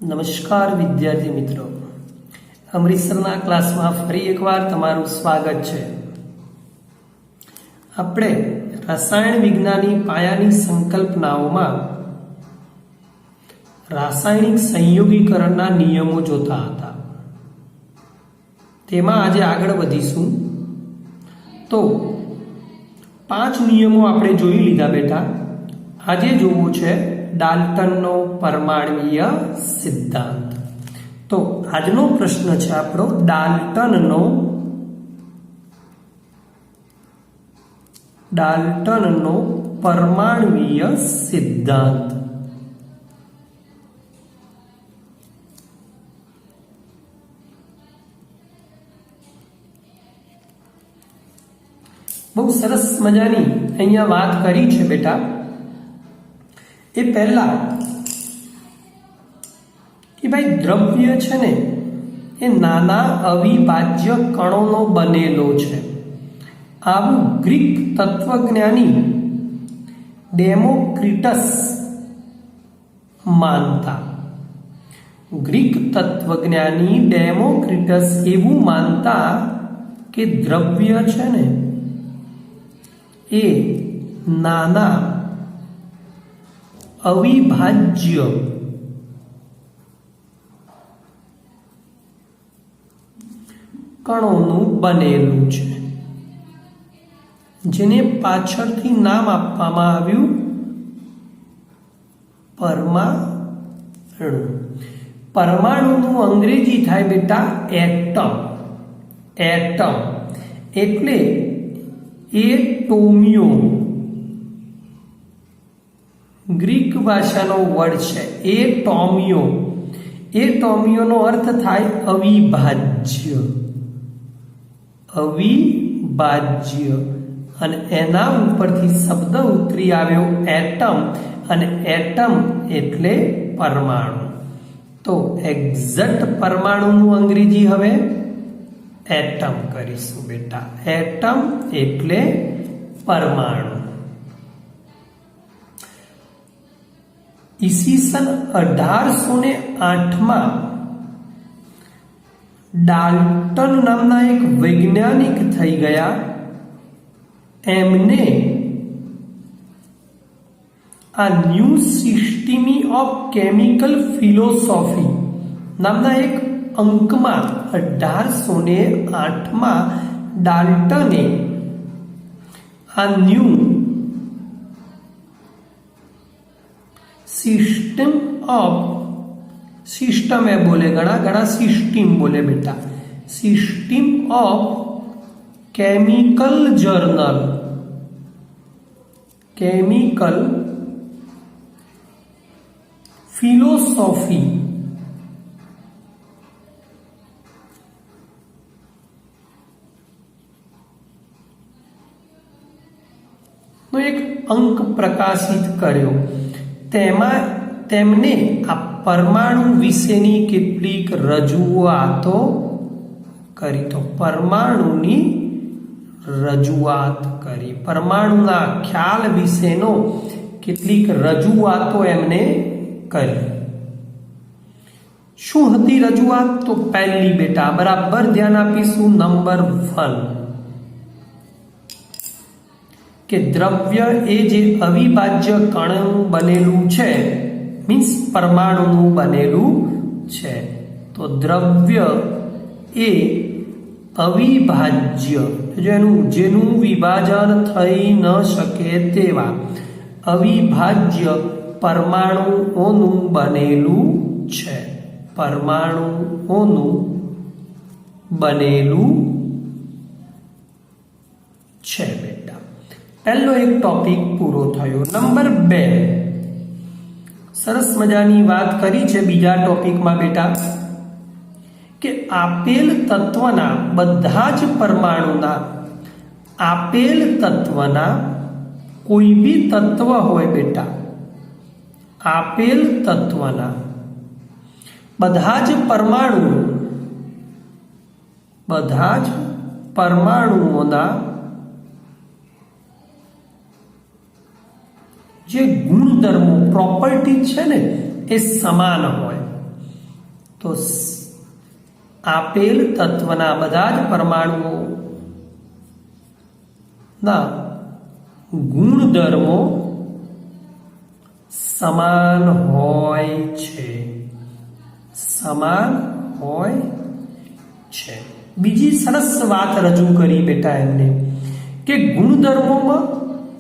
નમસ્કાર વિદ્યાર્થી મિત્રો, અમૃતસરના ક્લાસમાં ફરી એકવાર તમારું સ્વાગત છે. આપણે રસાયણ વિજ્ઞાનની પાયાની સંકલ્પનાઓમાં રાસાયણિક સંયોગીકરણના નિયમો જોતા હતા. તેમાં આજે આગળ વધીશું. તો 5 નિયમો આપણે જોઈ લીધા બેટા. આજે જોવું છે ડાલ્ટનનો પરમાણ્વીય સિદ્ધાંત. તો આજનો પ્રશ્ન છે આપણો ડાલ્ટનનો પરમાણ્વીય સિદ્ધાંત. બહુ સરસ મજાની અહીંયા વાત કરી છે બેટા. એ પહેલા કે ભાઈ દ્રવ્ય છે ને એ નાના અવિભાજ્ય કણોનો બનેલો છે. આવું ગ્રીક તત્વજ્ઞાની ડેમોક્રિટસ માનતા. ગ્રીક તત્વજ્ઞાની ડેમોક્રિટસ એવું માનતા કે દ્રવ્ય છે ને એ નાના અવિભાજ્ય કણોનું બનેલું છે, જેને પાછળથી નામ આપવામાં આવ્યું પરમાણુ. પરમાણુનું અંગ્રેજી થાય બેટા એટમ. એટમ એટલે એટોમિયો. ગ્રીક ભાષાનો વર્ડ છે એટોમિયો. એટોમિયોનો અર્થ થાય અવિભાજ્ય. અવિભાજ્ય અને એના ઉપરથી શબ્દ ઉતરી આવ્યો એટમ, અને એટમ એટલે પરમાણુ. તો એક્ઝેક્ટ પરમાણુનું અંગ્રેજી હવે એટમ કરીશું બેટા. એટમ એટલે પરમાણુ. ઈસવીસન 1808 ડાલ્ટન નામના એક વૈજ્ઞાનિક થઈ ગયા. એમને આ ન્યૂ સિસ્ટમી ઓફ કેમિકલ ફિલોસોફી નામના એક અંકમાં 1808 ડાલ્ટને આ ન્યૂ सिस्टम है बोले घना सिस्टम बोले बेटा. System of chemical journal. Chemical philosophy નો એક અંક પ્રકાશિત કર્યો. તેમાં તેમને આ પરમાણુ વિશેની કેટલીક રજૂઆતો કરી. તો પરમાણુની રજૂઆત કરી. પરમાણુના ખ્યાલ વિશેનો કેટલીક રજૂઆતો એમને કરી. શું હતી રજૂઆત? તો પહેલી બેટા બરાબર ધ્યાન આપીશું. નંબર 1 કે દ્રવ્ય એ જે અવિભાજ્ય કણનું બનેલું છે, મીન્સ પરમાણુનું બનેલું છે. તો દ્રવ્ય એ અવિભાજ્ય, જેનું વિભાજન થઈ ન શકે તેવા અવિભાજ્ય પરમાણુઓનું બનેલું છે. પરમાણુઓનું બનેલું છે બેટા. પહેલો એક ટોપિક પૂરો થયો. નંબર 2 સરસ મજાની વાત કરી છે બીજા ટોપિકમાં બેટા કે આપેલ તત્વના બધા જ પરમાણુના, આપેલ તત્વના કોઈ બી તત્વ હોય બેટા, આપેલ તત્વના બધા જ પરમાણુઓના જે ગુણધર્મો પ્રોપર્ટી છે ને એ સમાન હોય. તો આપેલ તત્વના બધા જ પરમાણુઓ ના ગુણધર્મો સમાન હોય છે, સમાન હોય છે. બીજી સરસ વાત રજૂ કરી બેટા એમને કે ગુણધર્મોમાં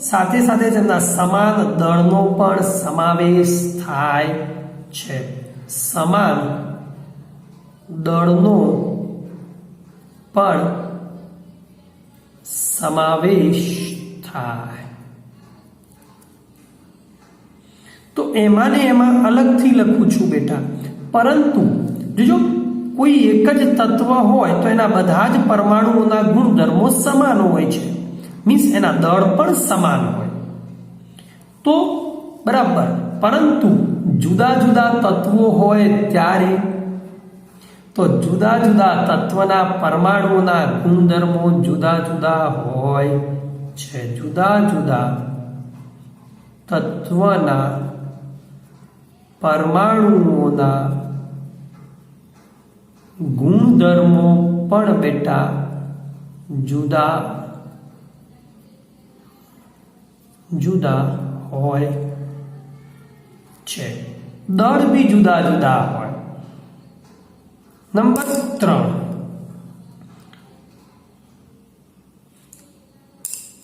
સાથે સાથે તેમના સમાન દળનો પણ સમાવેશ થાય છે. સમાન દળનો પણ સમાવેશ થાય. તો એમાં ને એમાં અલગથી લખું છું બેટા, પરંતુ જો કોઈ એક જ તત્વ હોય તો એના બધા જ પરમાણુઓના ગુણધર્મો સમાન હોય છે, મીન્સ એના દળ પણ સમાન હોય તો બરાબર. પરંતુ જુદા જુદા તત્વો હોય ત્યારે તો જુદા જુદા તત્વના પરમાણુઓના ગુણધર્મો જુદા જુદા હોય છે. જુદા જુદા તત્વના પરમાણુઓના ગુણધર્મો પણ બેટા જુદા જુદા હોય છે. દળ બી જુદા જુદા હોય. નંબર 3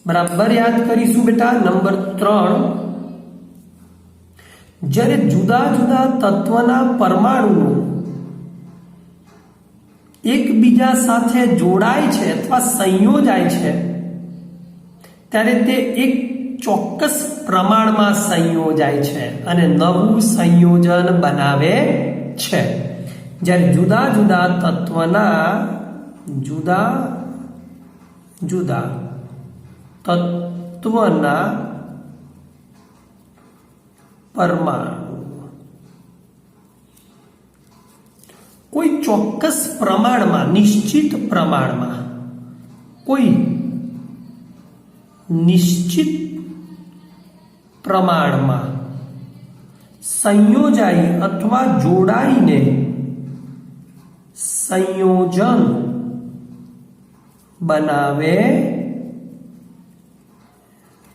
બરાબર યાદ કરીશું બેટા. નંબર 3, જ્યારે જુદા જુદા તત્વના પરમાણુઓ એકબીજા સાથે જોડાય છે અથવા સંયોજાય છે ત્યારે તે એક ચોક્કસ પ્રમાણમાં સંયોજાય છે અને નવું સંયોજન બનાવે છે. જ્યારે જુદા જુદા તત્વના જુદા જુદા તત્વના પરમાણુ કોઈ ચોક્કસ પ્રમાણમાં, નિશ્ચિત પ્રમાણમાં, કોઈ નિશ્ચિત પ્રમાણમાં સંયોજાઈ અથવા જોડાઈને સંયોજન બનાવે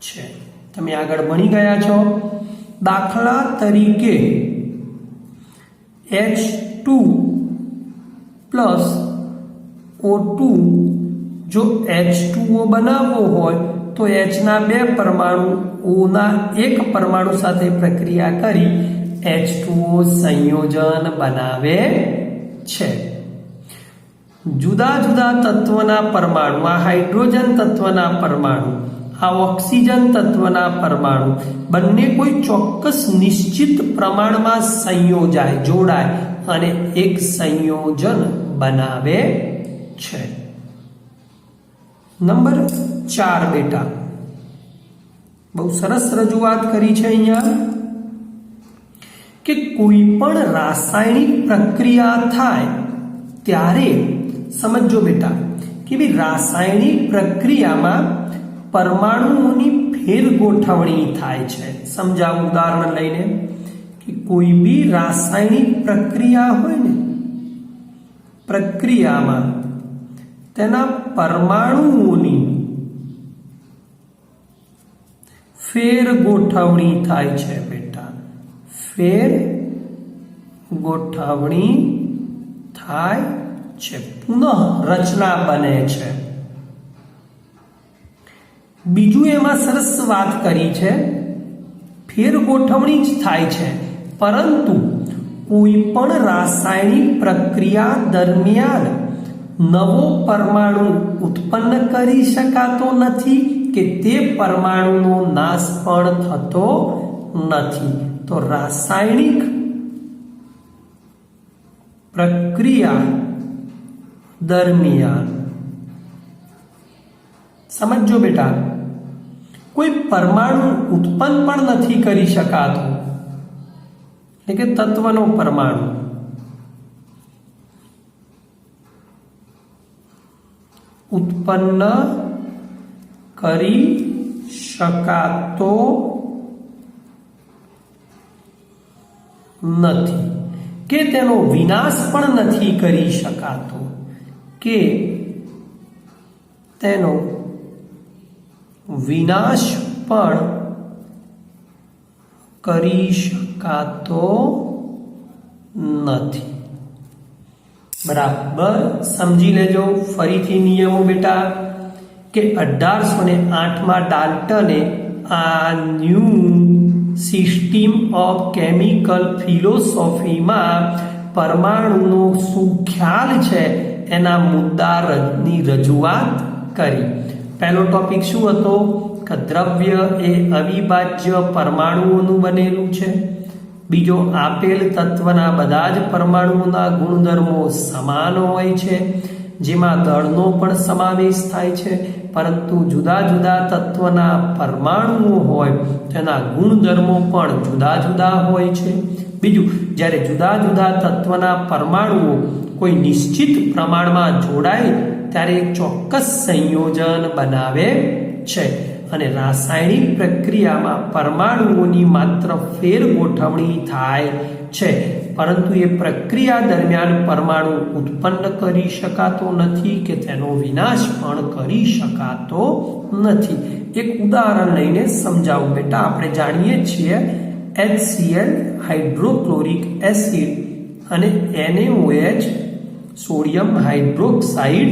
છે. તમે આગળ ભણી ગયા છો. દાખલા તરીકે H2 પ્લસ O2 જો H2O બનાવવો હોય તો H ના 2 પરમાણુ O ના 1 પરમાણુ સાથે પ્રક્રિયા કરી H2O સંયોજન બનાવે છે. જુદા જુદા તત્વના પરમાણુ, આ હાઇડ્રોજન તત્વના પરમાણુ, આ ઓક્સિજન તત્વના પરમાણુ બંને કોઈ ચોક્કસ નિશ્ચિત પ્રમાણમાં સંયોજાય, જોડાય અને એક સંયોજન બનાવે છે. નંબર 4 બેટા, બહુ સરસ રજૂઆત કરી છે અહીંયા કે કોઈ પણ રાસાયણિક પ્રક્રિયા થાય ત્યારે સમજો બેટા કે ભાઈ રાસાયણિક પ્રક્રિયામાં પરમાણુઓની ફેરગોઠવણી થાય છે. સમજાવું ઉદાહરણ લઈને કે કોઈ બી રાસાયણિક પ્રક્રિયા હોય ને, પ્રક્રિયામાં તેના પરમાણુઓની ફેરગોઠવણી થાય છે બેટા, ફેરગોઠવણી થાય છે, પુનઃ રચના બને છે. બીજું એમાં સરસ વાત કરી છે, ફેરગોઠવણી જ થાય છે પરંતુ કોઈ પણ રાસાયણિક પ્રક્રિયા દરમિયાન નવો પરમાણુ ઉત્પન્ન કરી શકાતો નથી કે તે પરમાણુનો નાશ પણ થતો નથી. તો રાસાયણિક પ્રક્રિયા દરમિયાન સમજો બેટા કોઈ પરમાણુ ઉત્પન્ન પણ નથી કરી શકાતો, એટલે કે તત્વનો પરમાણુ ઉત્પન્ન કરી શકાતો નથી કે તેનો વિનાશ પણ નથી કરી શકાતો, કે તેનો વિનાશ પણ કરી શકાતો નથી. બરાબર સમજી લેજો. ફરીથી નિયમો બેટા, કે 1808માં ડાલ્ટને આ ન્યૂ સિસ્ટમ ઓફ કેમિકલ ફિલોસોફીમાં પરમાણુનો શું ખ્યાલ છે એના મુદ્દાની રજૂઆત કરી. પહેલો ટોપિક શું હતો? કે દ્રવ્ય એ અવિભાજ્ય પરમાણુઓનું બનેલું છે. બીજો, આપેલ તત્વના બધા જ પરમાણુઓના ગુણધર્મો સમાન હોય છે, જેમાં દળનો પણ સમાવેશ થાય છે, પરંતુ જુદા જુદા તત્વના પરમાણુઓ હોય તેના ગુણધર્મો પણ જુદા જુદા હોય છે. બીજું, જ્યારે જુદા જુદા તત્વના પરમાણુઓ કોઈ નિશ્ચિત પ્રમાણમાં જોડાય ત્યારે એક ચોક્કસ સંયોજન બનાવે છે, અને રાસાયણિક પ્રક્રિયામાં પરમાણુઓની માત્ર ફેરગોઠવણી થાય છે, પરંતુ એ પ્રક્રિયા દરમિયાન પરમાણુ ઉત્પન્ન કરી શકાતો નથી કે તેનો વિનાશ પણ કરી શકાતો નથી. એક ઉદાહરણ લઈને સમજાવું બેટા. આપણે જાણીએ છીએ HCl હાઇડ્રોક્લોરિક એસિડ અને NaOH સોડિયમ હાઇડ્રોક્સાઇડ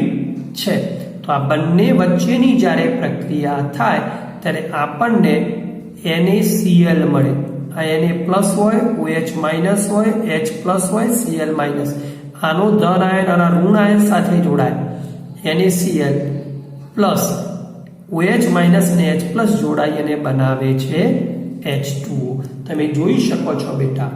છે. તો આ બંને વચ્ચેની જ્યારે પ્રક્રિયા થાય ત્યારે આપણને NaCl મળે. આ Na+ હોય, OH- હોય, H+ હોય, Cl-. આનો ધન આયન અને ઋણ આયન સાથે જોડાય, NaCl+, OH- અને H+ જોડાઈ અને બનાવે છે H2O. તમે જોઈ શકો છો બેટા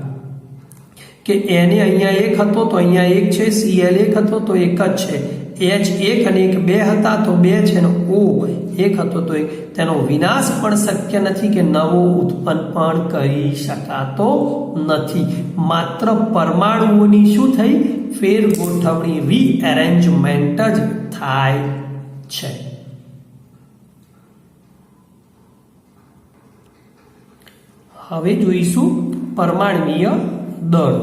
કે Na અહીંયા 1 હતો તો અહીંયા 1 છે, Cl 1 હતો તો 1 જ છે, H 1 અને 1 2 હતા તો 2 છે, ને O 1 હતો તો 1. તેનો વિનાશ પણ શક્ય નથી કે નવો ઉત્પન્ન પણ કરી શકાતો નથી. માત્ર પરમાણુઓની શું થઈ? ફેરગોઠવણી, રીએરેન્જમેન્ટ જ થાય છે. હવે જોઈશું પરમાણ્વીય દળ.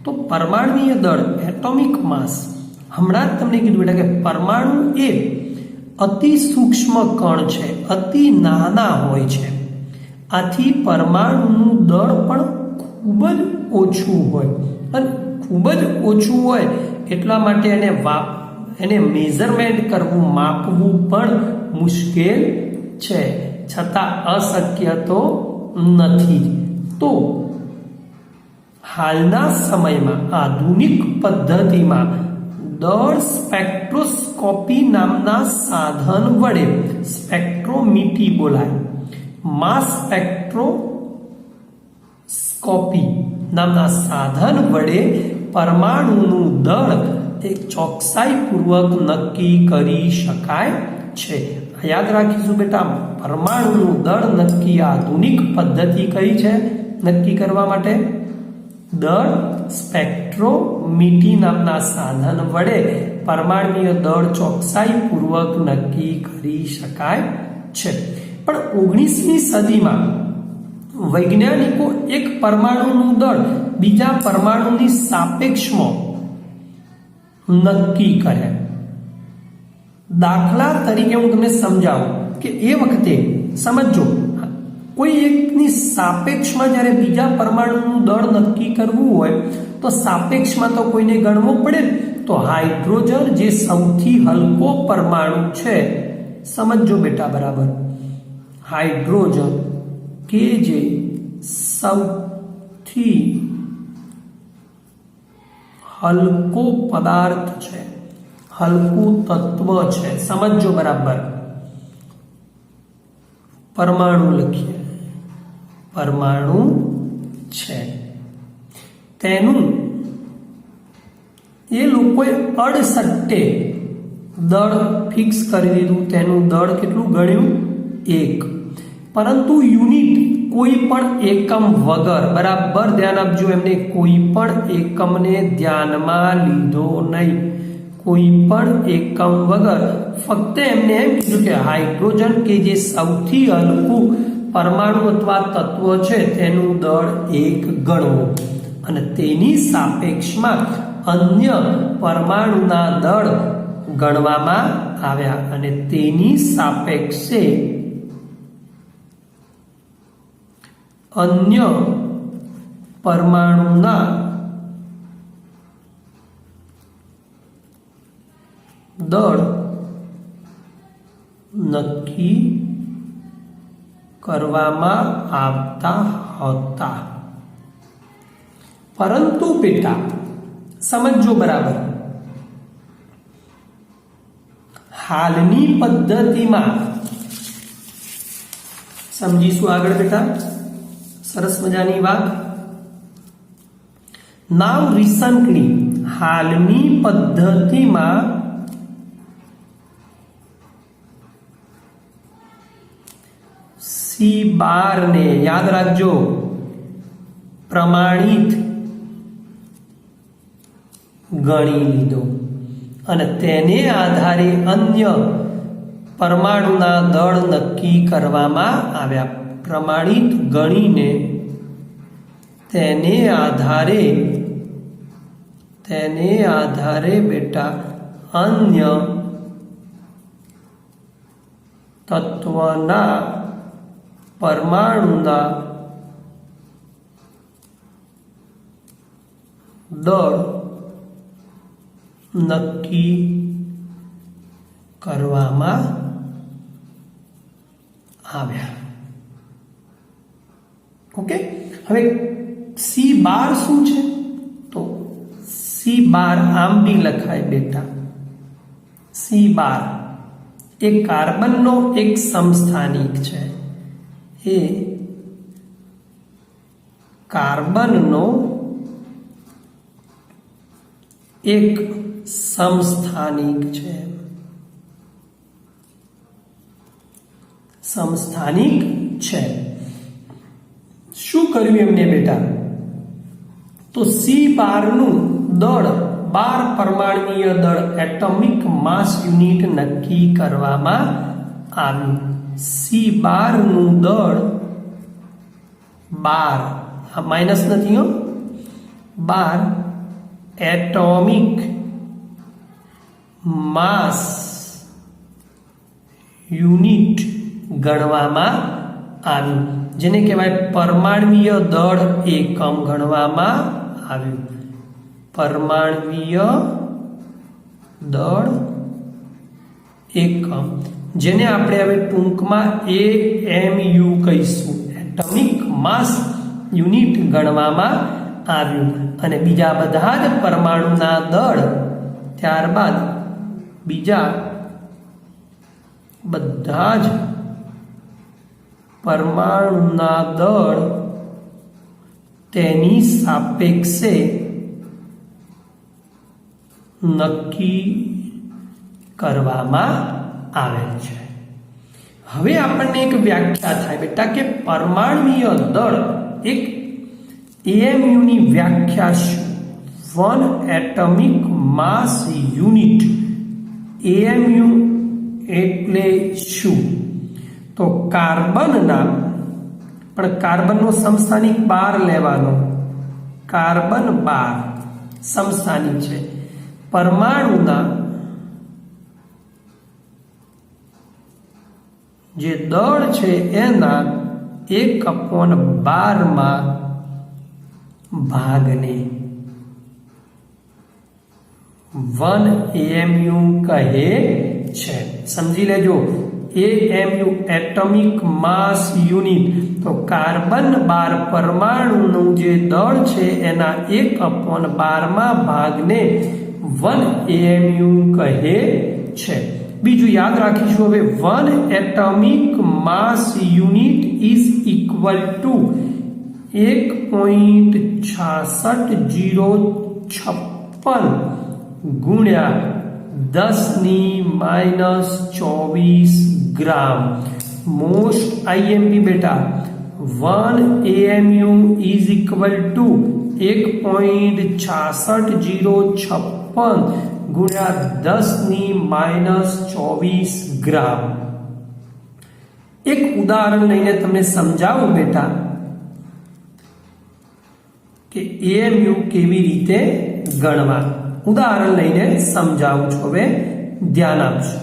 તો પરમાણ્વીય દળ, એટોમિક માસ, હમણાં જ તમને કીધું બેટા કે પરમાણુ એ અતિ સૂક્ષ્મ કણ છે, અતિ નાના હોય છે. આથી પરમાણુનું દળ પણ ખૂબ જ ઓછું હોય, અને ખૂબ જ ઓછું હોય એટલા માટે એને મેઝરમેન્ટ કરવું, માપવું પણ મુશ્કેલ છે, છતાં અશક્ય તો નથી. તો હાલના સમયમાં આધુનિક પદ્ધતિમાં દળ સ્પેક્ટ્રોસ્કોપી નામના સાધન વડે, સ્પેક્ટ્રોમીટી બોલાય, માસ સ્પેક્ટ્રોસ્કોપી નામના સાધન વડે પરમાણુનું દળ એક ચોકસાઈપૂર્વક નક્કી કરી શકાય છે. યાદ રાખીશું બેટા, પરમાણુનું દળ નક્કી આધુનિક પદ્ધતિ કઈ છે નક્કી કરવા માટે? દળ સ્પેક્ટ્રોમીટી નામના સાધન વડે પરમાણુય દળ ચોકસાઈપૂર્વક નક્કી કરી શકાય છે. પણ 19મી સદીમાં વૈજ્ઞાનિકો એક પરમાણુનું દળ બીજા પરમાણુની સાપેક્ષમાં નક્કી કરે. દાખલા તરીકે હું તમને સમજાવું કે એ વખતે સમજો, કોઈ એકની સાપેક્ષમાં જ્યારે બીજા પરમાણુનું દળ નક્કી કરવું હોય તો સાપેક્ષમાં તો કોઈને ગણવો પડે. તો હાઇડ્રોજન જે સૌથી હલકો પરમાણુ છે, સમજો બેટા બરાબર, હાઇડ્રોજન કે જે સૌથી હલકો પદાર્થ છે, હલકું તત્વ છે, સમજો બરાબર, પરમાણુ લખીએ, પરમાણુ છે, તેનું એ લોકોએ અડસટ્ટે દળ ફિક્સ કરી દીધું. તેનું દળ કેટલું ગણ્યું? 1. પરંતુ યુનિટ કોઈ પણ એકમ વગર, બરાબર ધ્યાન આપજો, એમને કોઈ પણ એકમને ધ્યાનમાં લીધો નહીં. કોઈ પણ એકમ વગર ફક્ત એમને એમ કીધું કે હાઇડ્રોજન કે જે સૌથી હલકું પરમાણુ અથવા તત્વ છે તેનું દળ 1 ગણવું. અને તેની સાપેક્ષમાં અન્ય પરમાણુના દળ ગણવામાં આવ્યા અને તેની સાપેક્ષે અન્ય પરમાણુના દળ નક્કી કરવામાં આવતા હતા. પરંતુ બેટા સમજો બરાબર, હાલની પદ્ધતિમાં સમજીશું આગળ બેટા. સરસ મજાની વાત. નાવ રિસન્ટલી, હાલની પદ્ધતિમાં C12 ને યાદ રાખજો પ્રમાણિત ગણી લીધો અને તેને આધારે અન્ય પરમાણુના દળ નક્કી કરવામાં આવ્યા. પ્રમાણિત ગણીને તેને આધારે બેટા અન્ય તત્વના પરમાણુના દળ નક્કી કરવામાં આવ્યા. ઓકે, હવે C12 શું છે? તો C12 આમ બી લખાય બેટા. C12 એ કાર્બનનો એક સમસ્થાનિક છે. એ કાર્બનનો એક સમસ્થાનિક છે. સમસ્થાનિક છે. શું કર્યું એમને બેટા? તો C12 નું દળ 12 પરમાણુય દળ એટોમિક માસ યુનિટ નક્કી કરવામાં આવ્યું. C12 નું દળ 12, આ માઇનસ નથી હો, 12 એટોમિક માસ યુનિટ ગણવામાં આવ્યું, જેને કહેવાય પરમાણુય દળ એકમ ગણવામાં આવ્યું. પરમાણુય દળ એકમ, જેને આપણે હવે ટૂંકમાં AMU કહીશું, એટોમિક માસ યુનિટ ગણવામાં આવ્યું. અને બીજા બધા જ પરમાણુના દળ ત્યારબાદ બીજા બધા જ પરમાણુના દળ તેની સાપેક્ષે નક્કી કરવામાં આવેલ છે. હવે આપણને એક વ્યાખ્યા થાય બેટા કે પરમાણુય દળ એક AMU ની વ્યાખ્યા શું? 1 એટોમિક માસ યુનિટ. AMU એટલે શું? તો કાર્બનના, પણ કાર્બનનો સમસ્થાનિક 12 લેવાનો, કાર્બન 12 સમસ્થાનિક છે. પરમાણુના જે દળ છે એના 1/12 માં ભાગને 1 AMU કહે છે. સમજી લેજો, AMU એટોમિક માસ યુનિટ. તો કાર્બન 12 પરમાણુનું જે દળ છે એના 1/12 માં ભાગને 1 AMU કહે છે. બીજું યાદ રાખીશું હવે, 1 atomic mass unit is equal to 1.66056 ગુણ્યા 10⁻²4 ગ્રામ. મોસ્ટ IMP બેટા, 1 AMU ઇઝ ઇક્વલ ટુ 1.66056 ગુણ્યા 10⁻²4 ગ્રામ. એક ઉદાહરણ લઈને તમને સમજાવું બેટા. કે એએમયુ કેવી રીતે ગણવા. ઉદાહરણ લઈને સમજાવું છું, હવે ધ્યાન આપજો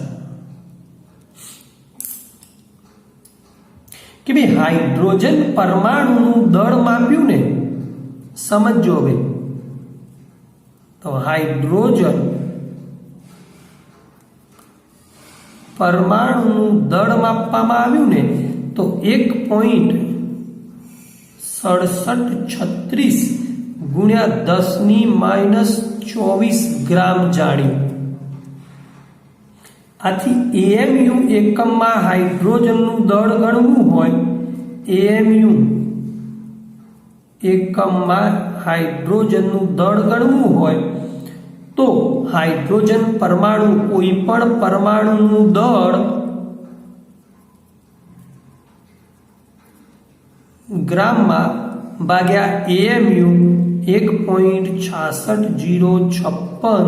કે ભાઈ હાઇડ્રોજન પરમાણુનું દળ માપ્યું ને, સમજો હવે. તો હાઇડ્રોજન પરમાણુનું દળ માપવામાં આવ્યું ને, તો 1.6736 ગુણ્યા 10⁻²4 ગ્રામ જાણ્યું. આથી એએમયુ એકમમાં હાઇડ્રોજનનું દળ ગણવું હોય, એએમયુ એકમમાં હાઇડ્રોજનનું દળ ગણવું હોય તો હાઇડ્રોજન પરમાણુ કોઈ પણ પરમાણુનું દળ ગ્રામમાં ભાગ્યા એએમયુ 1.66056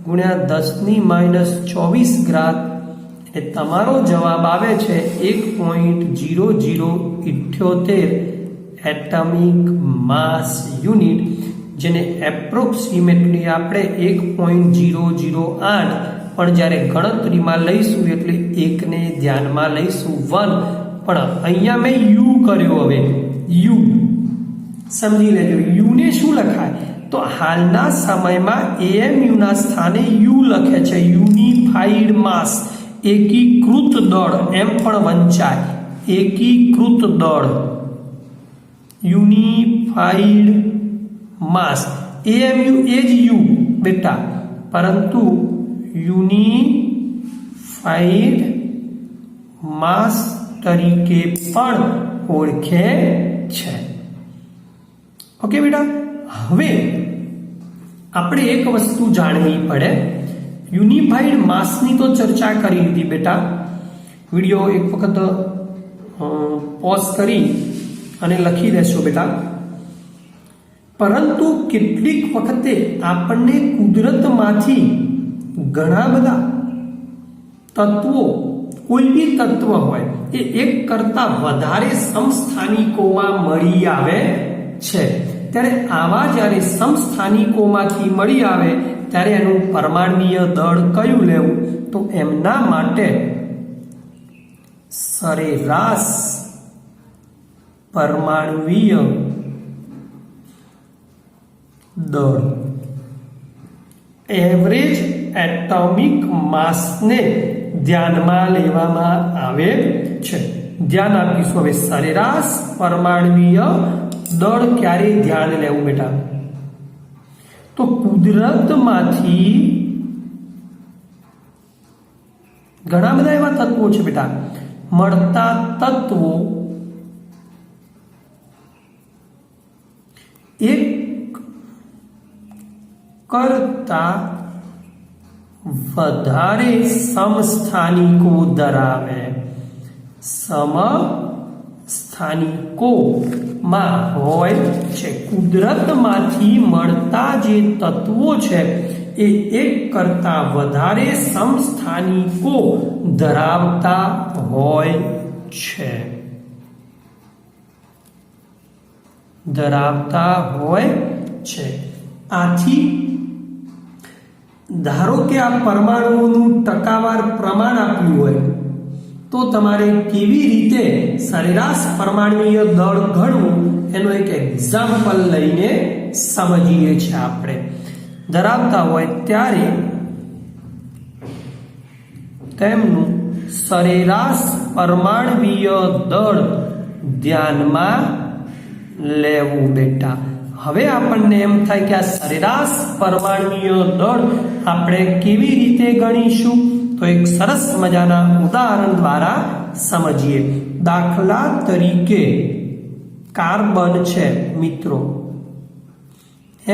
ગુણ્યા 10⁻²4 ગ્રામ, એટલે તમારો જવાબ આવે છે 1.0078 એટમિક માસ યુનિટ, જેને એપ્રોક્સિમેટલી આપણે 1.008 પણ જ્યારે ગણતરીમાં લઈશું એટલે 1 ને ધ્યાનમાં લઈશું 1, પણ અહીંયા મેં યુ કર્યો. હવે યુ સમજી લેજો. યુ ને શું લખાય? તો હાલના સમયમાં એએમયુ ના સ્થાને યુ લખે છે, યુનિફાઈડ માસ, એકીકૃત દળ એમ પણ વંચાય. એકીકૃત દળ, યુનિફાઈડ માસ. એએમયુ એ જ યુ બેટા, પરંતુ યુનિફાઈડ માસ તરીકે પણ ઓળખે છે. ઓકે બેટા, હવે આપણે એક વસ્તુ જાણવી પડે. યુનિફાઈડ માસની તો ચર્ચા કરી લીધી બેટા. વિડીયો એક વખત પોઝ કરી અને લખી દેશો બેટા. પરંતુ કેટલીક વખતે આપણને કુદરતમાંથી ઘણા બધા તત્વો, કોઈ બી તત્વ હોય એ એક કરતા વધારે સમસ્થાનિકોમાં મળી આવે છે. ત્યારે આવા જ્યારે સમસ્થાનિકોમાંથી મળી આવે ત્યારે એનું પરમાણ્વીય દળ કયું લેવું? તો એમના માટે સરેરાશ પરમાણ્વીય દળ, એવરેજ એટોમિક માસને ધ્યાનમાં લેવામાં આવે છે. ધ્યાન આપીશું હવે. સરેરાશ પરમાણ્વીય દળ ક્યારે ધ્યાન લેવું બેટા? તો કુદરતમાંથી ઘણા બધા એવા તત્વો છે બેટા, મળતા તત્વો એક કરતા વધારે સમસ્થાનિકો ધરાવે. સમસ્થાનિકોમાં હોય છે. કુદરતમાંથી મળતા જે તત્વો છે એ એક કરતા વધારે સમસ્થાનિકો ધરાવતા હોય છે. આથી ધારો કે આ પરમાણુઓનું ટકાવાર પ્રમાણ આપ્યું હોય તો તમારે કેવી રીતે સરેરાશ પરમાણ્વીય દળ ગણવું એનો એક એક્ઝામ્પલ લઈને સમજીએ છીએ. આપણે ધરાવતા હોય ત્યારે તેમનું સરેરાશ પરમાણ્વીય દળ ધ્યાનમાં લેવું બેટા. હવે આપણને એમ થાય કે આ સરેરાશ પરમાણ્વીય દળ આપણે કેવી રીતે ગણીશું? તો એક સરસ મજાના ઉદાહરણ દ્વારા સમજીએ. દાખલા તરીકે કાર્બન છે મિત્રો,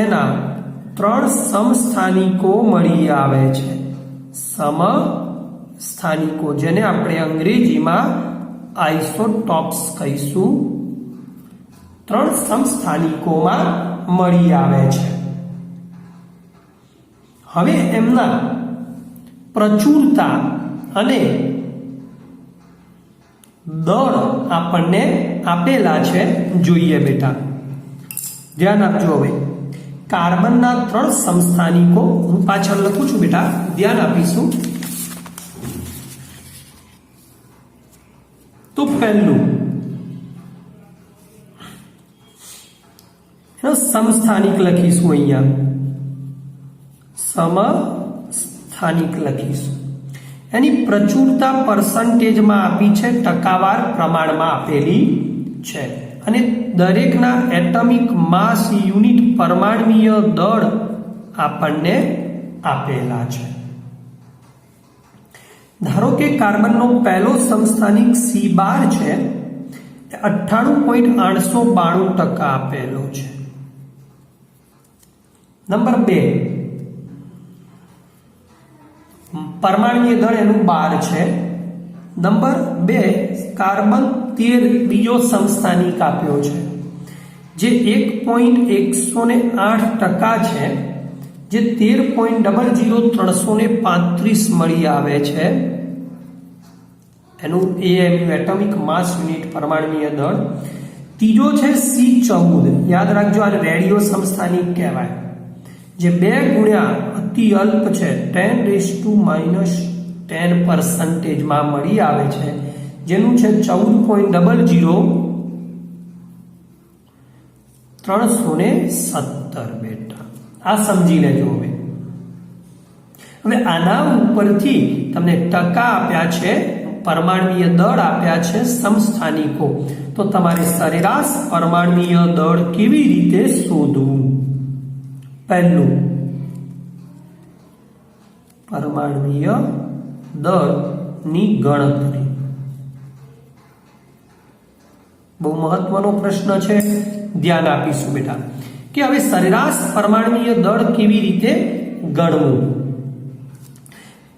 એના 3 સમસ્થાનિકો મળી આવે છે. સમસ્થાનિકો, જેને આપણે અંગ્રેજીમાં આઇસોટોપ્સ કહીશું, 3 સમસ્થાનિકોમાં મળી આવે છે. હવે એમના પ્રચુરતા અને દળ આપણને આપેલા છે. જોઈએ બેટા, ધ્યાન આપજો હવે કાર્બનના 3 સમસ્થાનિકો હું પાછળ લખું છું બેટા, ધ્યાન આપીશું. તો પહેલું એનો સમસ્થાનિક લખીશું, અહીંયા સમસ્થાનિક લખીશું. એની પ્રચુરતા પર્સન્ટેજમાં આપી છે, ટકાવાર પ્રમાણમાં આપેલી છે, અને દરેકના એટમિક માસ યુનિટ પરમાણ્વીય દળ આપણને આપેલા છે. ધારો કે કાર્બનનો પહેલો સમસ્થાનિક C12 છે, 98.892% આપેલો છે. નંબર 2 પરમાણ્વીય દળ એનું 12 છે. નંબર 2 કાર્બન 13 બીજો સમસ્થાનિક આપ્યો છે, જે 1.108% છે, જે 13.00335 મળી આવે છે. એનું AMU એટમિક માસ યુનિટ પરમાણ્વીય દળ. ત્રીજો છે C14, યાદ રાખજો આને રેડિયો સમસ્થાનિક કહેવાય, જે 2 ગુણ્યા અતિ અલ્પ છે 10⁻10% માં મળી આવે છે, જેનું છે 14.00317 બેટા. આ સમજી લેજો. હવે આના ઉપરથી તમને ટકા આપ્યા છે, પરમાણ્વીય દળ આપ્યા છે, સમસ્થાનિકો. તો તમારે સરેરાશ પરમાણ્વીય દળ કેવી રીતે શોધવું? પહેલું, પરમાણ્વીય દળની ગણતરી. બહુ મહત્વનો પ્રશ્ન છે, ધ્યાન આપીશું બેટા. કે હવે સરેરાશ પરમાણ્વીય દળ કેવી રીતે ગણવું?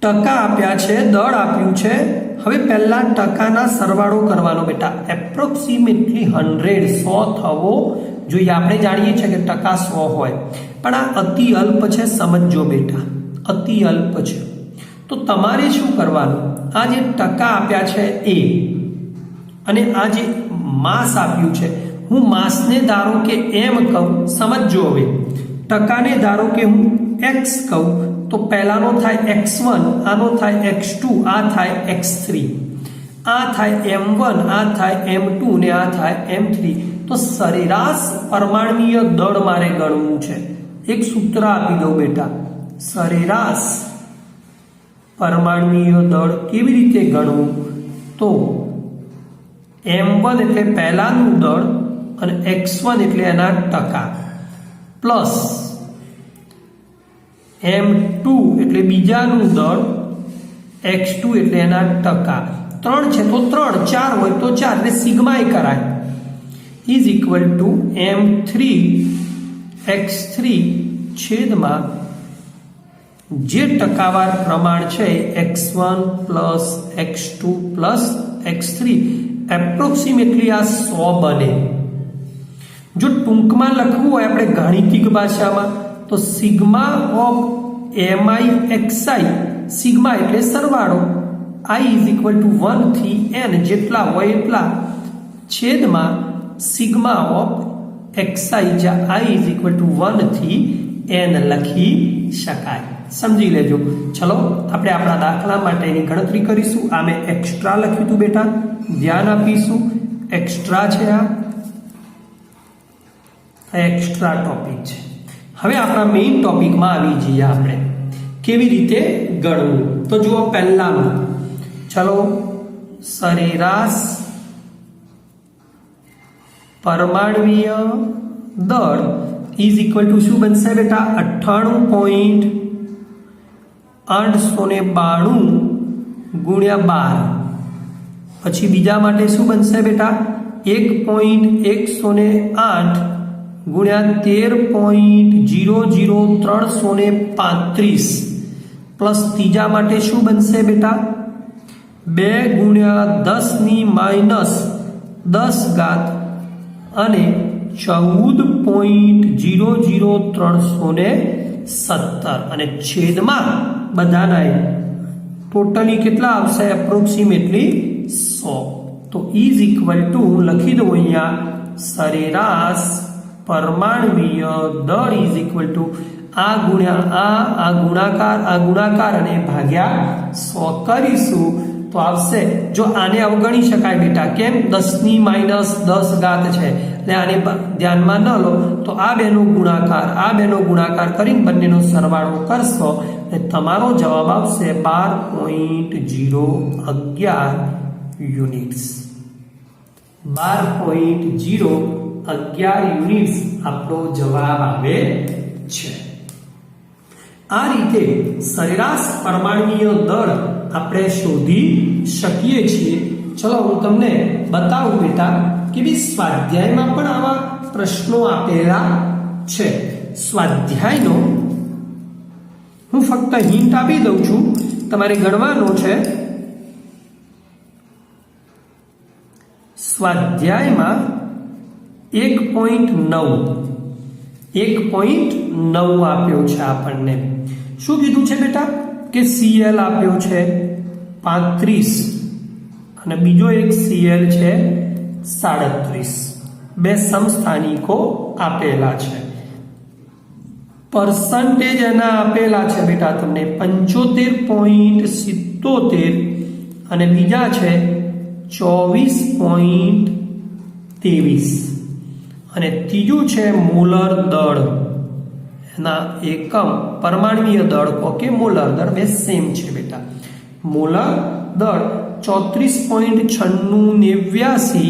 ટકા આપ્યા છે, દળ આપ્યું છે. હવે પહેલા ટકાના સરવાળો કરવાનો બેટા. એપ્રોક્સિમેટલી 100 થવો જોઈએ. આપણે જાણીએ છીએ કે ટકા 100 હોય, પણ આ અતિ અલ્પ છે, સમજો બેટા, અતિ અલ્પ છે. તો તમારે શું કરવાનું? આ જે ટકા આપ્યા છે એ, અને આ જે માસ આપ્યું છે, હું માસને ધારો કે m કહું, સમજો. હવે ટકાને ધારો કે હું x કહું, તો પહેલાનો થાય x1, આનો થાય x2, આ થાય x3, આ થાય m1, આ થાય m2 ને આ થાય m3. તો સરેરાશ પરમાણ્વીય દળ મારે ગણવું છે. એક સૂત્ર આપી દઉં બેટા, સરેરાશ પરમાણ્વીય દળ કેવી રીતે ગણવું? તો m1 એટલે પહેલાનું દળ અને x1 એટલે એના ટકા, પ્લસ m2 એટલે બીજાનું દળ, x2 એટલે એના ટકા. 3 છે તો 3, 4 હોય તો 4, એટલે સિગ્માય કરાય. Is equal to m3 x3 છેદમાં જે ટકાવાર પ્રમાણ છે x1 plus x2 plus x3, approximately આ 100 બને. જો ટૂંકમાં લખવું હોય આપણે ગાણિતિક ભાષામાં, તો સિગ્મા ઓફ MIXI, સિગ્મા એટલે સરવાળો, I ઇઝ ઇક્વલ ટુ 1 થી n જેટલા હોય એટલા, છેદમાં સિગ્મા ઓફ XI, જ્યાં I ઇઝ ઇક્વલ ટુ 1 થી n લખી શકાય. સમજી લેજો. ચલો આપણે આપણા દાખલા માટેની ગણતરી કરીશું. આ મેં એક્સ્ટ્રા લખ્યું હતું બેટા, ધ્યાન આપીશું. એક્સ્ટ્રા છે, આ એક્સ્ટ્રા ટોપિક છે. હવે આપણા મેઇન ટોપિકમાં આવી જઈએ. આપણે કેવી રીતે ગણવું? તો જુઓ, પહેલામાં ચલો, સરેરાશ પરમાણ્વીય દળ ઇઝ ઇક્વલ ટુ શું બનશે બેટા? 98.892 ગુણ્યા 12. પછી બીજા માટે શું બનશે બેટા? 1.108 ગુણ્યા 13.00335 પ્લસ ત્રીજા માટે શું બનશે બેટા? 2 ગુણ્યા 10⁻10 અને 14.00317 અને છેદમાં બધાના ટોટલી કેટલા આવશે? એપ્રોક્સિમેટલી 100. તો ઇઝ ઇક્વલ ટુ લખી દો અહીંયા, સરેરાશ પરમાણ્વીય દળ ઇઝ ઇક્વલ ટુ આ ગુણ્યા આ ગુણાકાર અને ભાગ્યા 100 કરીશું તો આવશે. જો આને અવગણી શકાય બેટા, કેમ? 10 ની -10 ઘાત છે એટલે આને ધ્યાનમાં ન લો તો આ બેનો ગુણાકાર કરીને બંનેનો સરવાળો કરશો એટલે તમારો જવાબ આવશે 12.011 યુનિટ્સ. 12.011 યુનિટ્સ આપણો જવાબ આવે છે. આ રીતે સરેરાશ પરમાણ્વીય દળ આપણે શોધી શકીએ છીએ. ચલો હું તમને બતાવું બેટા કે ભઈ સ્વાધ્યાયમાં પણ આવા પ્રશ્નો આપેલા છે. સ્વાધ્યાયનો હું ફક્ત હિન્ટ આપી દઉં છું, તમારે ગણવાનો છે. સ્વાધ્યાયમાં 1.9 આપ્યો છે આપણને. શું કીધું છે બેટા કે Cl આપ્યો છે 35 અને બીજો એક Cl છે 37. બે સમસ્થાનિકો આપેલા છે. પર્સન્ટેજ એના આપેલા છે બેટા તમને 75.77 અને બીજા છે 24.23 અને ત્રીજું છે મોલર દળ. એના એકમ પરમાણ્વીય દળ કે મોલર દળ બે સેમ છે બેટા. મોલર દળ 34.9689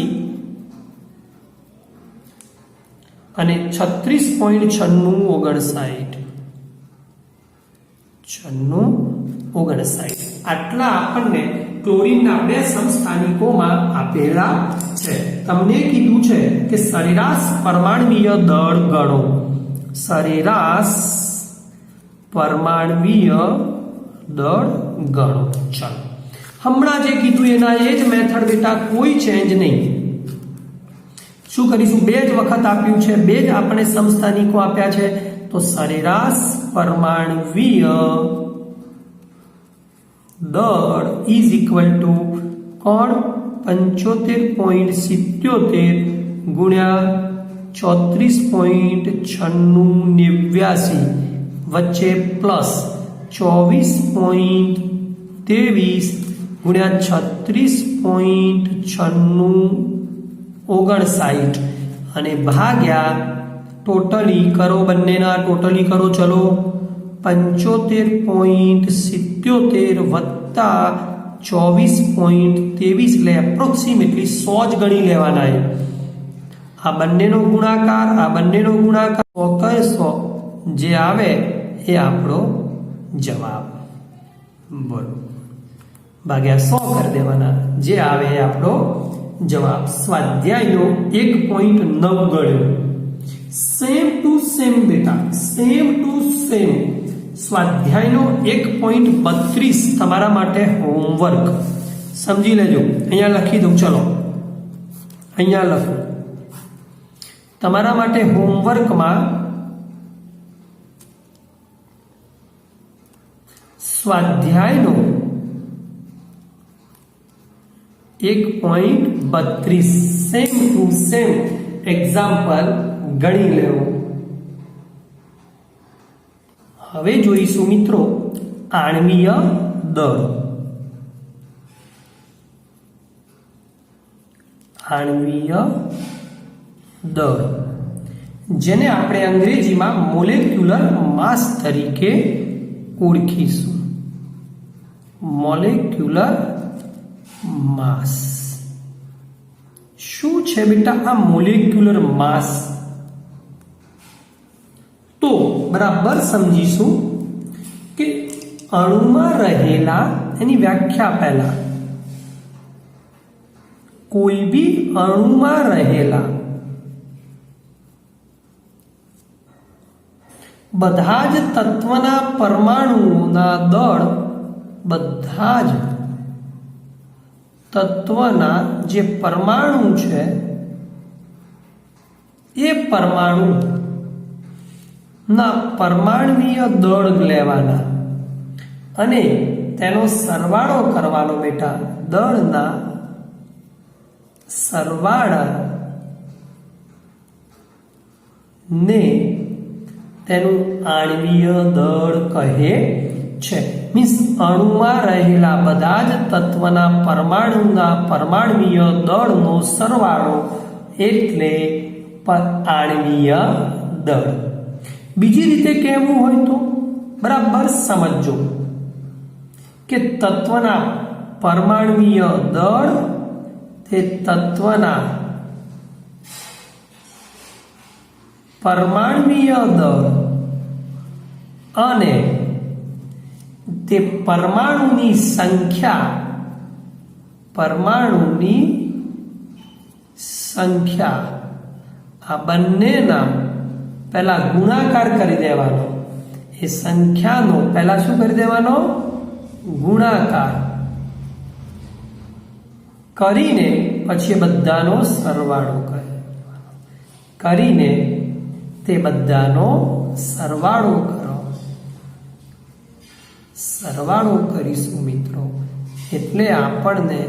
અને 36.9659 આટલા આપણને ક્લોરીનના બે સમસ્થાનિકોમાં આપેલા છે. તમને કીધું છે કે સરેરાશ પરમાણ્વીય દળ ગણો. સરેરાશ પરમાણ્વીય દળ ગણો. ચાલો હમણાં જે કીધું એના એ જ મેથડ બેટા, કોઈ ચેન્જ નહીં. શું કરીશું? બે જ વખત આપ્યું છે, બે જ આપણે સમસ્થાનિકો આપ્યા છે. તો સરેરાશ પરમાણ્વીય દળ ઇઝ ઇક્વલ ટુ કોણ 75.77 ગુણ્યા 34.9689 વચ્ચે પ્લસ 24.23 ગુણ્યા 36.9659 અને ભાગ્યા ટોટલી કરો, બંનેના ટોટલી કરો. ચલો 75.77 વત્તા 24.23 એટલે એપ્રોક્સિમેટલી 100 જ ગણી લેવાના. આ બંનેનો ગુણાકાર 100 જે આવે એ આપણો જવાબ. બોલો, ભાગ્યા 100 કરી દેવાના, જે આવે એ આપણો જવાબ. સ્વાધ્યાયનો 1.9 ગણ્યો. સેમ ટુ સેમ બેટા, સેમ ટુ સેમ સ્વાધ્યાયનો 1.32 તમારા માટે હોમવર્ક. સમજી લેજો. અહીંયા લખી દઉં. ચલો અહીંયા લખો. તમારા માટે હોમવર્કમાં સ્વાધ્યાયનો 1.32 સેમ ટુ સેમ એક્ઝામ્પલ ગણી લેવો. હવે જોઈશું મિત્રો આણ્વીય દળ. આણ્વીય દળ જેને આપણે અંગ્રેજીમાં મોલેક્યુલર માસ તરીકે ઓળખીશું. મોલેક્યુલર માસ શું છે બેટા? આ મોલેક્યુલર માસ તો બરાબર સમજીશું કે અણુમાં રહેલા, એની વ્યાખ્યા પહેલા, કોઈ બી અણુમાં રહેલા બધા જ તત્વના પરમાણુઓના દળ, બધા જ તત્વના જે પરમાણુ છે એ પરમાણુ ના પરમાણ્વીય દળ લેવાના અને તેનો સરવાળો કરવાનો બેટા. દળના સરવાળા ને તેનું આણ્વીય દળ કહે છે. મીન્સ અણુમાં રહેલા બધા જ તત્વના પરમાણુના પરમાણ્વીય દળનો સરવાળો એટલે આણ્વીય દળ. બીજી રીતે કહેવું હોય તો બરાબર સમજો કે તત્વના પરમાણ્વીય દળ તે તત્વના પરમાણ્વીય દળ અને તે પરમાણુની સંખ્યા આ બંનેના પહેલા ગુણાકાર કરી દેવાનો. એ સંખ્યાનો પહેલા શું કરી દેવાનો? ગુણાકાર કરીને પછી બધાનો સરવાળો કરીને તે બધાનો સરવાળો કરો. સરવાળો કરીશું મિત્રો એટલે આપણને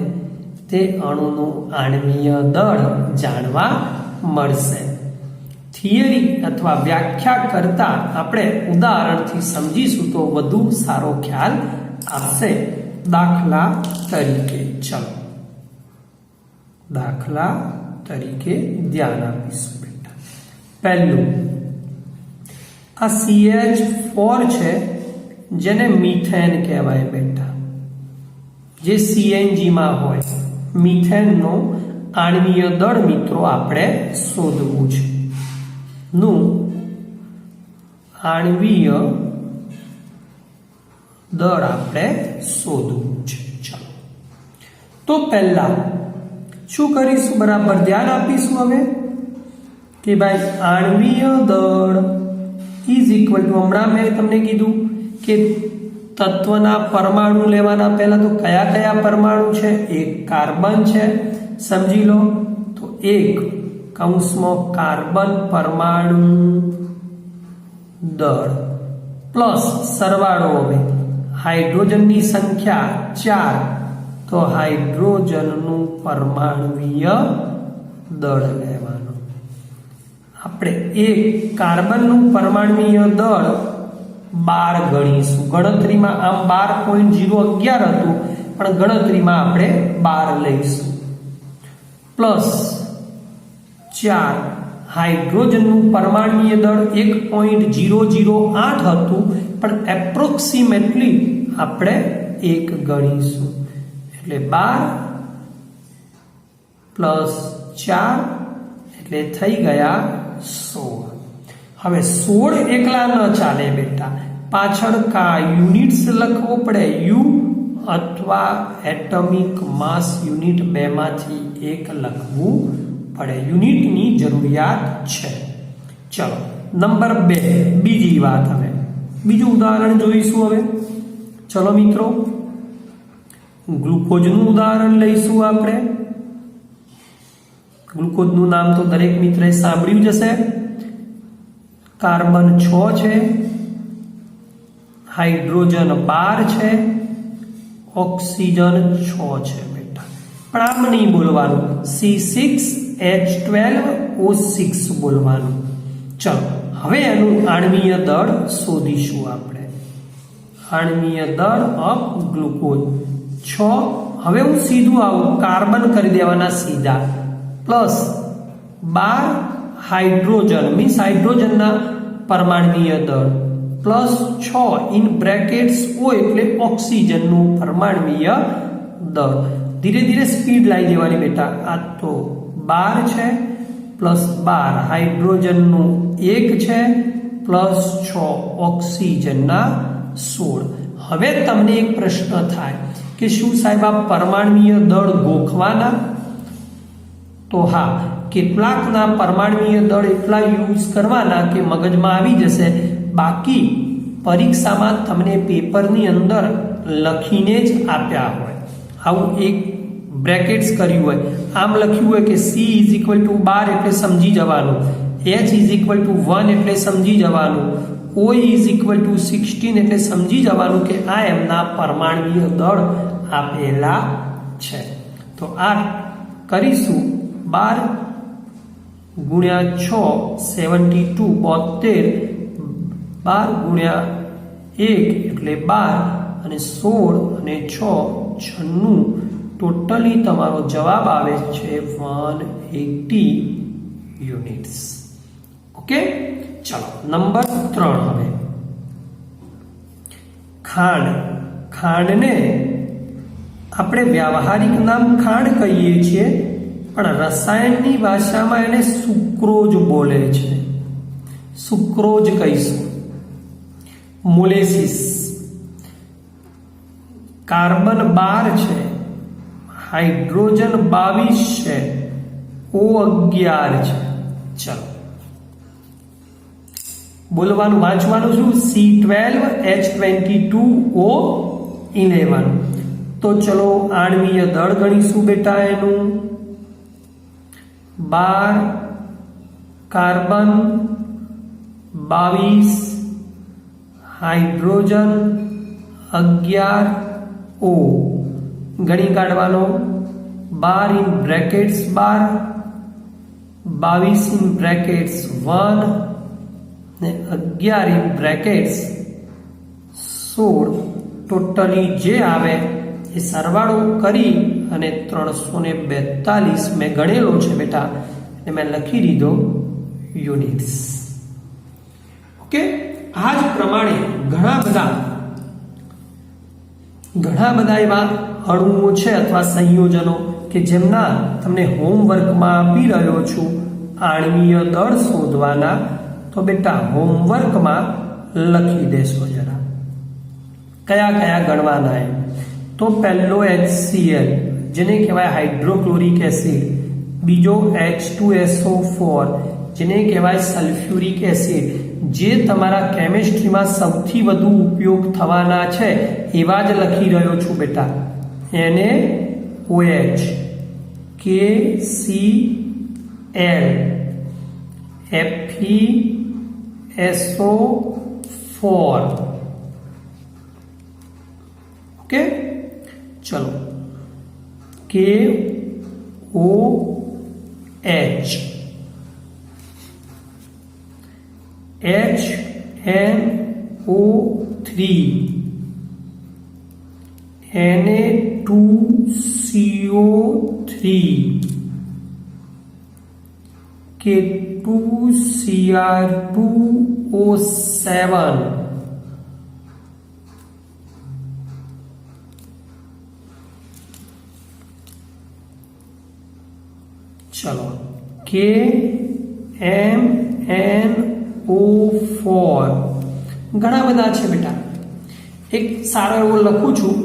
તે અણુનું આણ્વીય દળ જાણવા મળશે. થિયરી અથવા વ્યાખ્યા કરતા આપણે ઉદાહરણથી સમજીશું તો વધુ સારો ખ્યાલ આવશે. દાખલા તરીકે ધ્યાન આપીશું બેટા. પહેલું આ CH4 છે જેને મિથેન કહેવાય બેટા, જે CNG માં હોય. મિથેનનો આણ્વીય દળ મિત્રો આપણે શોધવું છે. નું આણ્વીય દળ આપણે શોધવું છે. ચાલો તો પહેલા શું કરીશું? બરાબર ધ્યાન આપીશું હવે કે ભાઈ આણ્વીય દળ ઇઝ ઇક્વલ ટુ, હમણાં મેં તમને કીધું કે તત્વના પરમાણુ લેવાના. પહેલા તો કયા કયા પરમાણુ છે? એક કાર્બન છે, સમજી લો. તો એક કૌંસમાં કાર્બન પરમાણુ દળ પ્લસ સરવાળો. હવે હાઇડ્રોજનની સંખ્યા 4, તો હાઇડ્રોજનનું પરમાણુવીય દળ લેવાનું. આપણે એક કાર્બનનું પરમાણુવીય દળ 12 ગણીશું. ગણતરીમાં આમ 12.011 હતું, પણ ગણતરીમાં આપણે 12 લઈશું. પ્લસ 4 હાઇડ્રોજનનું પરમાણુવીય દળ 1.008 હતું, પણ એપ્રોક્સિમેટલી આપણે 1 ગણીશું. એટલે 12 પ્લસ 4 એટલે થઈ ગયા 16. હવે 16 એકલા ન ચાલે બેટા, પાછળ કા યુનિટ્સ લખવો પડે. યુ અથવા એટોમિક માસ યુનિટ બેમાંથી એક લખવું પડે. યુનિટની જરૂરિયાત છે. ચલો નંબર 2 બીજી વાત. હવે બીજું ઉદાહરણ જોઈશું. હવે ચલો મિત્રો ગ્લુકોઝનું ઉદાહરણ લઈશું. આપણે ગ્લુકોઝનું નામ તો દરેક મિત્રએ સાંભળ્યું જ હશે. કાર્બન 6 છે, હાઇડ્રોજન 12 છે, ઓક્સિજન 6 છે બેટા. પણ આમ નહીં બોલવાનું, C6H12O6 બોલવાનું. ચલો હવે એનું આણ્વીય દળ શોધીશું આપણે. આણ્વીય દળ ઓફ ગ્લુકોઝ 6. હવે હું સીધું આવું, કાર્બન કરી દેવાના સીધા, પ્લસ 12 હાઇડ્રોજન મીન્સ હાઇડ્રોજનના પરમાણુવીય દળ પ્લસ 6 ઇન બ્રેકેટ્સ O એટલે ઓક્સિજનનું પરમાણુવીય દળ. ધીરે ધીરે સ્પીડ લાવી દેવાની બેટા. આ તો 12 છે પ્લસ 12 હાઇડ્રોજનનું 1 છે પ્લસ 6 ઓક્સિજનના 16. હવે તમને એક પ્રશ્ન થાય કે શું સાહેબ આ પરમાણુવીય દળ ગોખવાના? તો હા, કેટલાકના પરમાણુવીય દળ એટલા યુઝ કરવાના કે મગજમાં આવી જશે. બાકી પરીક્ષામાં તમને પેપરની અંદર લખીને જ આપ્યા હોય. આવું એક બ્રેકેટ્સ કર્યું હોય, આમ લખ્યું હોય કે C = 12 એટલે સમજી જવાનું, H = 1 એટલે સમજી જવાનું, O = 16 એટલે સમજી જવાનું કે આ એમના પરમાણુવીય દળ આપેલા છે. તો આ કરીશું 12 ગુણ્યા 6 72 72 12 ગુણ્યા 1 એટલે 12 અને 16 અને 6 96 ટોટલી તમારો જવાબ આવે છે 180 યુનિટ્સ. ઓકે, ચલો નંબર 3. હવે ખાંડ. ખાંડને આપણે વ્યાવહારિક નામ ખાંડ કહીએ છીએ, પણ રસાયણની ભાષામાં એને સુક્રોઝ બોલે છે. સુક્રોઝ કહીશું. મોલેસિસ. કાર્બન 12 છે, હાઇડ્રોજન 22 છે, O11 છે. ચલો બોલવાનું વાંચવાનું શું? C12H22O11. તો ચલો આણ્વીય દળ ગણીશું બેટા. એનું 12 કાર્બન 22 હાઇડ્રોજન 11 O ગણી કાઢવાનો. 12 ઇન બ્રેકેટ્સ 12 22 ઇન બ્રેકેટ્સ 1 ને 11 ઇન બ્રેકેટ્સ 16. ટોટલી જે આવે એ સરવાળો કરી અને 342 મેં ગણેલો છે બેટા, અને મેં લખી દીધો યુનિટ્સ. ઓકે, આ જ પ્રમાણે ઘણા બધા એવા અણુઓ છે અથવા સંયોજનો કે જેમના તમને હોમવર્કમાં આપી રહ્યો છું આણ્વીય દળ શોધવાના. તો બેટા હોમવર્કમાં લખી દેશો જરા કયા કયા ગણવાના એમ. તો પહેલો HCl જેને કહેવાય હાઇડ્રોક્લોરિક એસિડ, બીજો H2SO4 જેને કહેવાય સલ્ફ્યુરિક એસિડ. જે તમારા કેમિસ્ટ્રીમાં સૌથી વધુ ઉપયોગ થવાના છે એવા જ લખી રહ્યો છું બેટા. NaOH, KCl, FeSO4. ઓકે, ચલો KOH, HNO3, Na2CO3, K2Cr2O7, ચલો KMNO4. ઘણા બધા છે બેટા. એક સારો એવો લખું છું,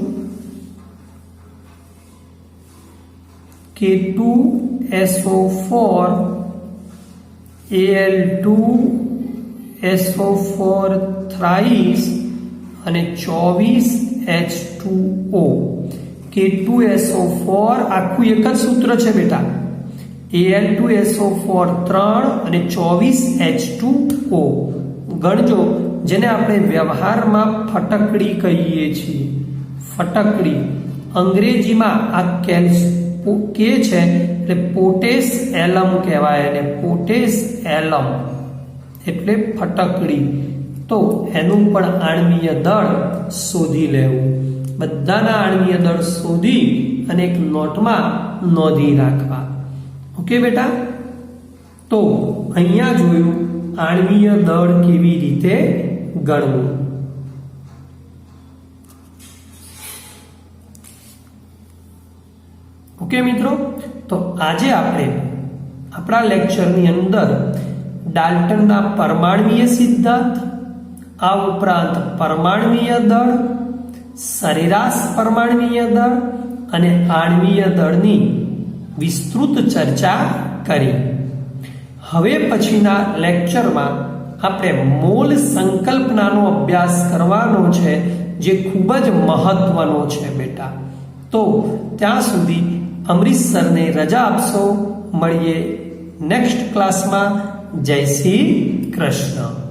K2SO4 Al2SO4 thrice અને 24H2O. K2SO4 આખું એક જ સૂત્ર છે બેટા. Al2SO4 3 અને 24H2O. ગણજો, જેને આપણે વ્યવહારમાં ફટકડી કહીએ છીએ. ફટકડી અંગ્રેજીમાં આ કે છે એટલે પોટેશ એલમ કહેવાય. એને પોટેશ એલમ એટલે ફટકડી. તો એનું પણ આણ્વીય દળ શોધી લેવું. બધાના આણ્વીય દળ શોધી અને એક નોટમાં નોંધી રાખવા. ઓકે બેટા, તો અહીંયા જોયું આણ્વીય દળ કેવી રીતે ગણવું. ઓકે મિત્રો, તો આજે આપણે આપણા લેક્ચરની અંદર ડાલ્ટનના પરમાણ્વીય સિદ્ધાંત, આ ઉપરાંત પરમાણ્વીય દળ, સરેરાશ પરમાણ્વીય દળ અને આણ્વીય દળની વિસ્તૃત ચર્ચા કરી. હવે પછીના લેક્ચરમાં આપણે મોલ સંકલ્પનાનો અભ્યાસ કરવાનો છે, જે ખૂબ જ મહત્વનો છે બેટા. તો ત્યાં સુધી અમરીશ સરને રજા આપશો. મળીએ નેક્સ્ટ ક્લાસમાં. જય શ્રી કૃષ્ણ.